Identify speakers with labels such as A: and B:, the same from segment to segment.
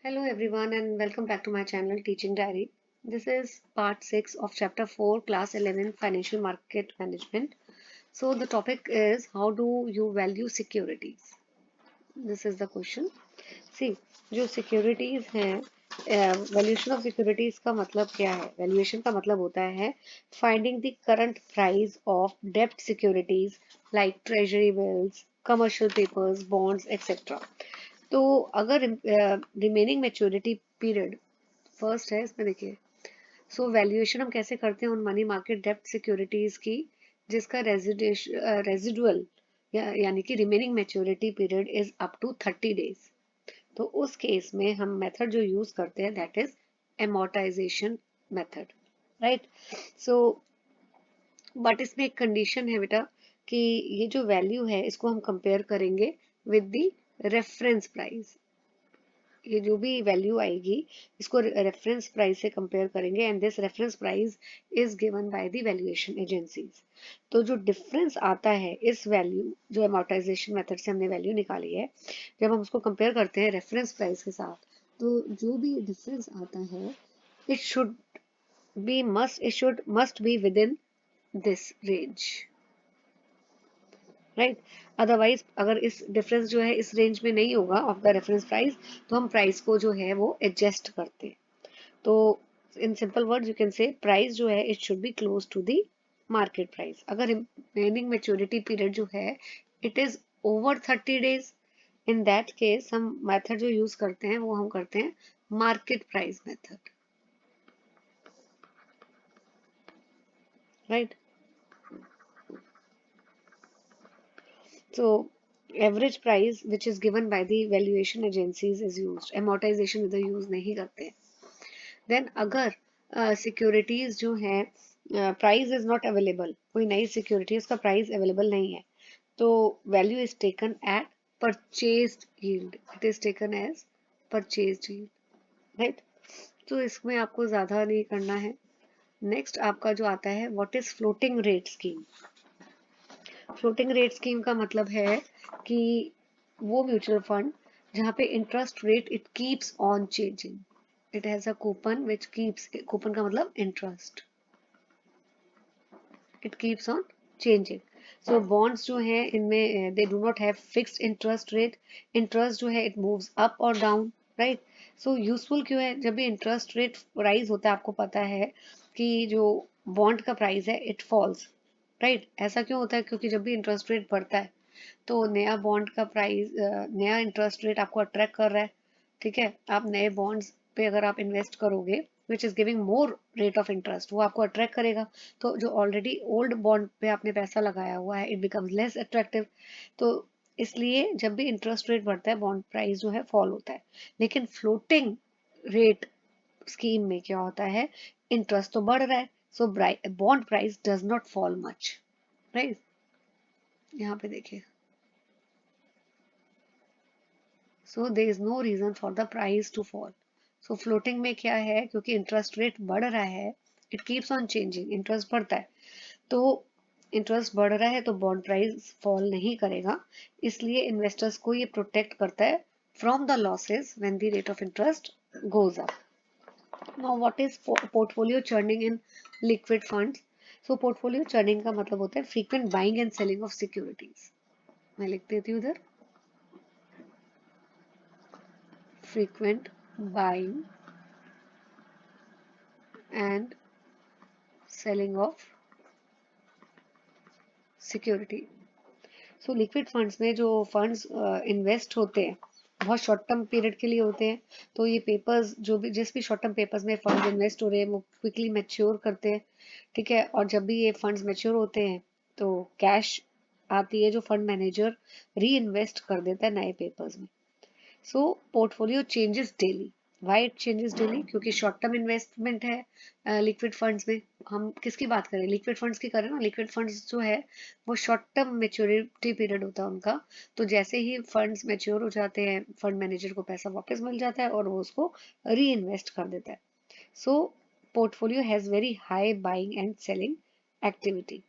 A: Hello everyone and welcome back to my channel Teaching Diary. This is part 6 of chapter 4 class 11 financial market management. So the topic is how do you value securities? This is the question. See, जो securities हैं valuation of securities का मतलब क्या है? Valuation का मतलब होता है finding the current price of debt securities like treasury bills, commercial papers, bonds, etc. तो अगर रिमेनिंग मेच्योरिटी पीरियड फर्स्ट है इसमें देखिए सो वैल्यूएशन हम कैसे करते हैं उन मनी मार्केट डेब्ट सिक्योरिटीज की जिसका रेजिडुअल यानी कि remaining maturity period is up to 30 days। तो उस केस में हम मेथड जो यूज करते हैं that is amortisation method, right. So but इसमें एक कंडीशन है बेटा कि ये जो वैल्यू है इसको हम कंपेयर करेंगे विद द रेफरेंस प्राइस। ये जो भी वैल्यू आएगी इसको रेफरेंस प्राइस से कंपेयर करेंगे and this reference price is given by the valuation agencies. तो जो डिफरेंस आता है इस वैल्यू जो अमोर्टाइजेशन मेथड से हमने वैल्यू निकाली है जब हम उसको कंपेयर करते हैं रेफरेंस प्राइस के साथ तो जो भी डिफरेंस आता है it should must be with in this range, right. Otherwise अगर इस डिफरेंस जो है इस रेंज में नहीं होगा ऑफ द रेफरेंस प्राइस तो हम प्राइस को जो है वो एडजस्ट करते हैं। तो in simple words you can say price जो है it should be close to the market price. अगर रिमेनिंग मेच्योरिटी पीरियड जो है it is over 30 days, in that case हम मेथड जो यूज करते हैं वो हम करते हैं market price method, right. So average price which is given by the valuation agencies is used, amortization इधर यूज नहीं करते। देन अगर सिक्योरिटीज जो है प्राइस इज नॉट अवेलेबल, कोई नई सिक्योरिटीज का प्राइस अवेलेबल नहीं है तो value is taken at purchased yield, it is taken as purchased yield, right. तो इसमें आपको ज्यादा नहीं करना है। नेक्स्ट आपका जो आता है what is floating rate scheme. Floating rate scheme का मतलब है कि वो म्यूचुअल फंड जहाँ पे interest rate it keeps on changing, it has a coupon which keeps, coupon का मतलब interest, it keeps on changing. So bonds जो है इनमें they do not have fixed interest rate, interest जो है इट मूव्स अप और down, right. So useful क्यों है जब भी इंटरेस्ट रेट राइज होता है आपको पता है कि जो बॉन्ड का प्राइस है इट फॉल्स, राइट। ऐसा क्यों होता है क्योंकि जब भी इंटरेस्ट रेट बढ़ता है तो नया बॉन्ड का प्राइस, नया इंटरेस्ट रेट आपको अट्रैक्ट कर रहा है, ठीक है। आप नए बॉन्ड्स पे अगर आप इन्वेस्ट करोगे which is giving more rate of interest वो आपको अट्रैक्ट करेगा। तो जो ऑलरेडी ओल्ड बॉन्ड पे आपने पैसा लगाया हुआ है इट बिकम्स लेस अट्रैक्टिव। तो इसलिए जब भी इंटरेस्ट रेट बढ़ता है बॉन्ड प्राइस जो है फॉल होता है। लेकिन फ्लोटिंग रेट स्कीम में क्या होता है इंटरेस्ट तो बढ़ रहा है so bond price does not fall much, right. यहाँ पे देखिए so there is no reason for the price to fall. So floating में क्या है क्योंकि इंटरेस्ट रेट बढ़ रहा है it keeps on changing, interest बढ़ता है तो इंटरेस्ट बढ़ रहा है तो बॉन्ड प्राइस फॉल नहीं करेगा। इसलिए इन्वेस्टर्स को ये प्रोटेक्ट करता है from the losses when the rate of interest goes up. Now what is portfolio churning in liquid funds. So portfolio churning का मतलब होता है frequent buying and selling of securities. मैं लिख देती हूँ उधर frequent buying and selling of security. So liquid funds में जो फंड्स इन्वेस्ट होते हैं बहुत शॉर्ट टर्म पीरियड के लिए होते हैं। तो ये पेपर्स जो भी जिस भी शॉर्ट टर्म पेपर्स में फंड्स इन्वेस्ट हो रहे हैं वो क्विकली मैच्योर करते हैं, ठीक है। और जब भी ये फंड्स मैच्योर होते हैं तो कैश आती है जो फंड मैनेजर री इन्वेस्ट कर देता है नए पेपर्स में। So portfolio changes daily. Why it changes daily क्योंकि शॉर्ट टर्म इन्वेस्टमेंट है लिक्विड फंड्स में। हम किसकी बात करें लिक्विड फंड्स की करें ना, लिक्विड फंड्स जो है वो शॉर्ट टर्म मेच्योरिटी पीरियड होता है उनका। तो जैसे ही फंड्स मैच्योर हो जाते हैं फंड मैनेजर को पैसा वापस मिल जाता है और वो उसको री इन्वेस्ट कर देता है। So portfolio has very high buying and selling activity,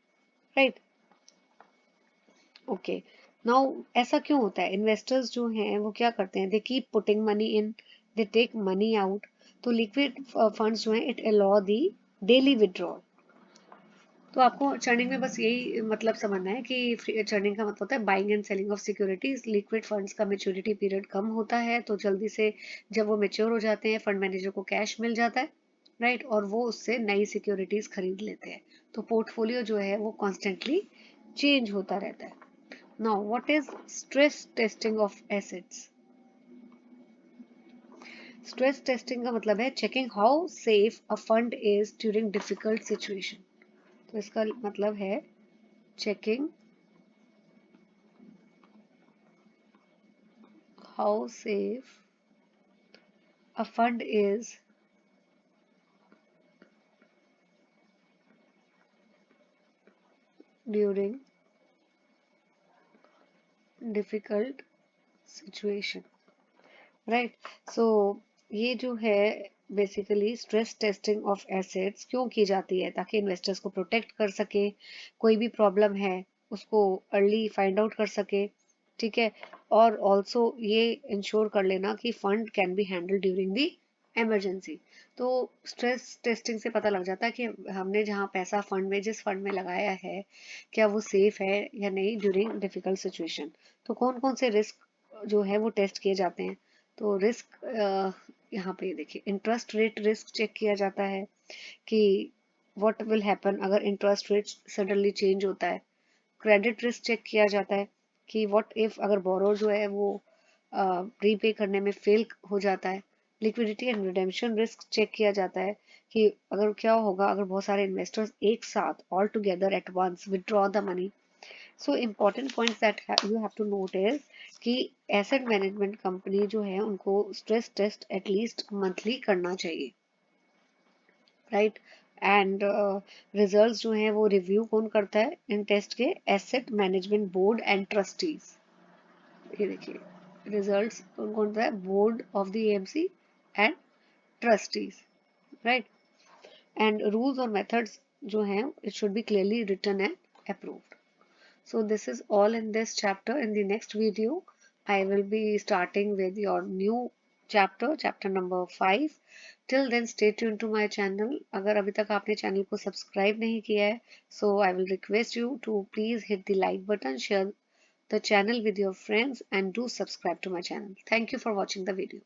A: right. Okay, now ऐसा क्यों होता है इन्वेस्टर्स जो हैं वो क्या करते हैं they keep putting money in they take money out. तो लिक्विड फंड्स जो है it allow the daily withdrawal. तो आपको चर्निंग में बस यही मतलब समझना है कि चर्निंग का मतलब होता है buying and selling of securities. Liquid funds का मेच्योरिटी पीरियड कम होता है, तो जल्दी से जब वो मेच्योर हो जाते हैं फंड मैनेजर को कैश मिल जाता है, राइट, और वो उससे नई सिक्योरिटीज खरीद लेते हैं। तो पोर्टफोलियो जो है वो कॉन्स्टेंटली चेंज होता रहता है। Now what is stress testing of assets? Stress testing का मतलब है checking how safe a fund is during difficult situation. तो इसका मतलब है checking how safe a fund is during difficult situation, right? So ये जो है basically stress testing of assets क्यों की जाती है? ताकि इन्वेस्टर्स को प्रोटेक्ट कर सके, कोई भी प्रॉब्लम है उसको अर्ली फाइंड आउट कर सके, ठीक है, और ऑल्सो ये इंश्योर कर लेना कि fund can be handle during the emergency. तो स्ट्रेस टेस्टिंग से पता लग जाता है कि हमने जहाँ पैसा फंड में जिस फंड में लगाया है क्या वो सेफ है या नहीं ड्यूरिंग डिफिकल्ट सिचुएशन। तो कौन कौन से रिस्क जो है वो टेस्ट किए जाते हैं? तो रिस्क यहाँ पे देखिए, इंटरेस्ट रेट रिस्क चेक किया जाता है कि व्हाट विल हैपन अगर इंटरेस्ट रेट सडनली चेंज होता है। क्रेडिट रिस्क चेक किया जाता है कि व्हाट इफ अगर बोरोर जो है वो रीपे करने में फेल हो जाता है। Liquidity and redemption risk check किया जाता है कि अगर क्या होगा अगर बहुत सारे इन्वेस्टर्स एक साथ all together at once withdraw the money. So important points that you have to note is कि एसेट मैनेजमेंट कंपनी जो है उनको स्ट्रेस टेस्ट एटलीस्ट मंथली करना चाहिए, राइट। एंड रिजल्ट्स जो हैं वो रिव्यू कौन करता है इन टेस्ट के? Asset management board and trustees. ये देखिए, रिजल्ट्स कौन कौन सा है? Board of the AMC and trustees, right. And rules और मेथड्स जो हैं it should be clearly written and approved. So this is all in this chapter. In the next video, I will be starting with your new chapter, chapter number 5. Till then, stay tuned to my channel. अगर अभी तक आपने channel को subscribe नहीं किया है, so I will request you to please hit the like button, share the channel with your friends, and do subscribe to my channel. Thank you for watching the video.